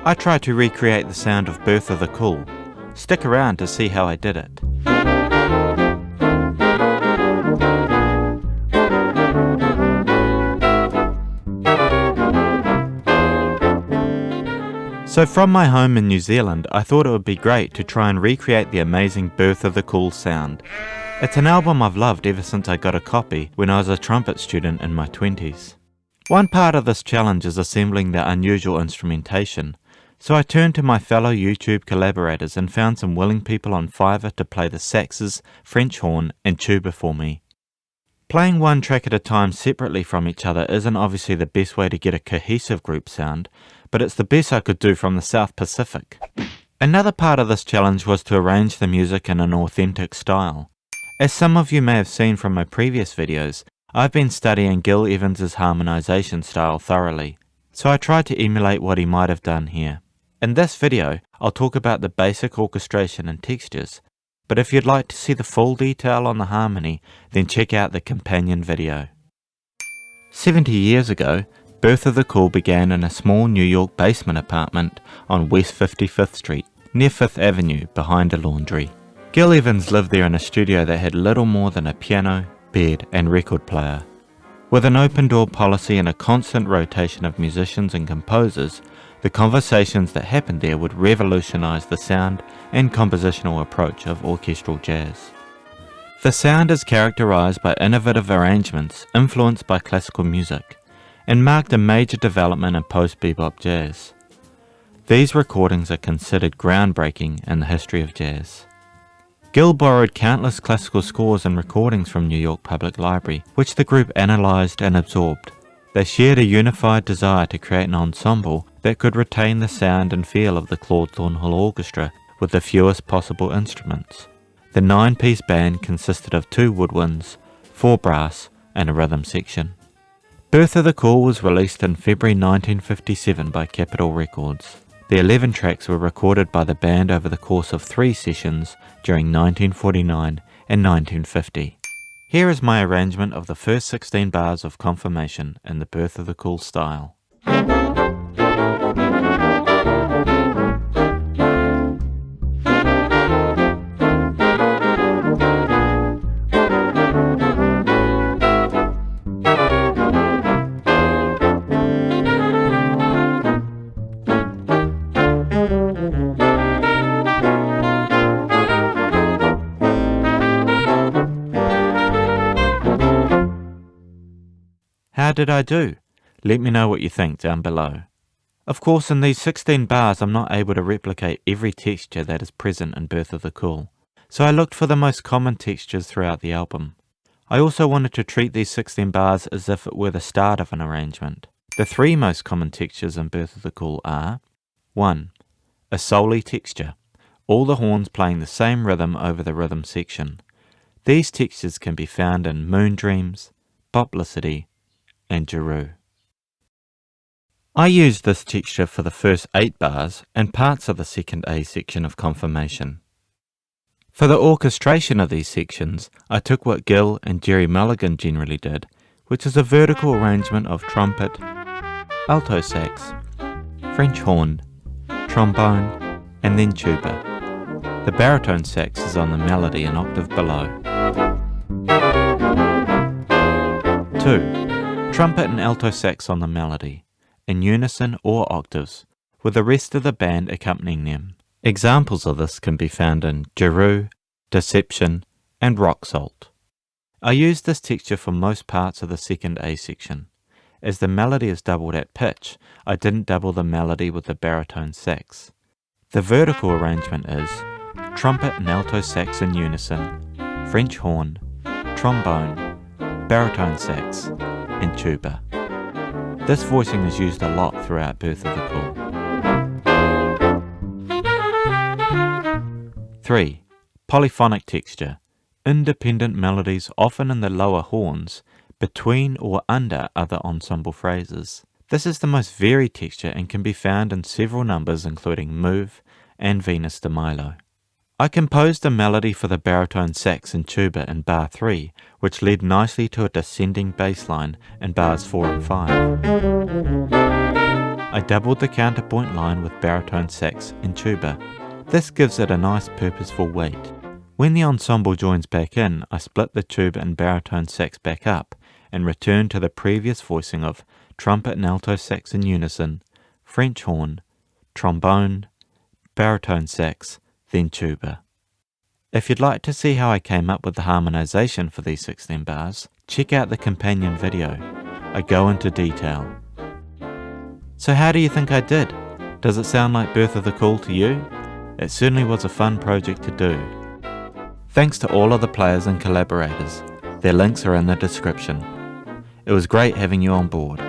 I tried to recreate the sound of Birth of the Cool. Stick around to see how I did it. So from my home in New Zealand, I thought it would be great to try and recreate the amazing Birth of the Cool sound. It's an album I've loved ever since I got a copy when I was a trumpet student in my 20s. One part of this challenge is assembling the unusual instrumentation, so I turned to my fellow YouTube collaborators and found some willing people on Fiverr to play the saxes, French horn and tuba for me. Playing one track at a time separately from each other isn't obviously the best way to get a cohesive group sound, but it's the best I could do from the South Pacific. Another part of this challenge was to arrange the music in an authentic style. As some of you may have seen from my previous videos, I've been studying Gil Evans's harmonization style thoroughly, so I tried to emulate what he might have done here. In this video, I'll talk about the basic orchestration and textures, but if you'd like to see the full detail on the harmony, then check out the companion video. 70 years ago, Birth of the Cool began in a small New York basement apartment on West 55th Street, near 5th Avenue, behind a laundry. Gil Evans lived there in a studio that had little more than a piano, bed and record player. With an open-door policy and a constant rotation of musicians and composers, the conversations that happened there would revolutionize the sound and compositional approach of orchestral jazz. The sound is characterized by innovative arrangements influenced by classical music, and marked a major development in post-bebop jazz. These recordings are considered groundbreaking in the history of jazz. Gil borrowed countless classical scores and recordings from New York Public Library, which the group analysed and absorbed. They shared a unified desire to create an ensemble that could retain the sound and feel of the Claude Thornhill Orchestra with the fewest possible instruments. The 9-piece band consisted of 2 woodwinds, 4 brass and a rhythm section. Birth of the Cool was released in February 1957 by Capitol Records. The 11 tracks were recorded by the band over the course of 3 sessions during 1949 and 1950. Here is my arrangement of the first 16 bars of Confirmation in the Birth of the Cool style. How did I do? Let me know what you think down below. Of course, in these 16 bars I'm not able to replicate every texture that is present in Birth of the Cool, so I looked for the most common textures throughout the album. I also wanted to treat these 16 bars as if it were the start of an arrangement. The 3 most common textures in Birth of the Cool are 1. A soli texture, all the horns playing the same rhythm over the rhythm section. These textures can be found in Moon Dreams, Boplicity, and Gerry. I used this texture for the first 8 bars and parts of the second A section of Confirmation. For the orchestration of these sections, I took what Gil and Gerry Mulligan generally did, which is a vertical arrangement of trumpet, alto sax, French horn, trombone, and then tuba. The baritone sax is on the melody an octave below. 2. Trumpet and alto sax on the melody, in unison or octaves, with the rest of the band accompanying them. Examples of this can be found in Gerry, Deception, and Rock Salt. I used this texture for most parts of the second A section. As the melody is doubled at pitch, I didn't double the melody with the baritone sax. The vertical arrangement is trumpet and alto sax in unison, French horn, trombone, baritone sax, and tuba. This voicing is used a lot throughout Birth of the Cool. 3. Polyphonic texture. Independent melodies often in the lower horns, between or under other ensemble phrases. This is the most varied texture and can be found in several numbers including Move and Venus de Milo. I composed a melody for the baritone sax and tuba in bar 3, which led nicely to a descending bass line in bars 4 and 5. I doubled the counterpoint line with baritone sax and tuba. This gives it a nice purposeful weight. When the ensemble joins back in, I split the tuba and baritone sax back up and return to the previous voicing of trumpet and alto sax in unison, French horn, trombone, baritone sax, then tuba. If you'd like to see how I came up with the harmonization for these 16 bars, check out the companion video. I go into detail. So how do you think I did? Does it sound like Birth of the Cool to you? It certainly was a fun project to do. Thanks to all of the players and collaborators. Their links are in the description. It was great having you on board.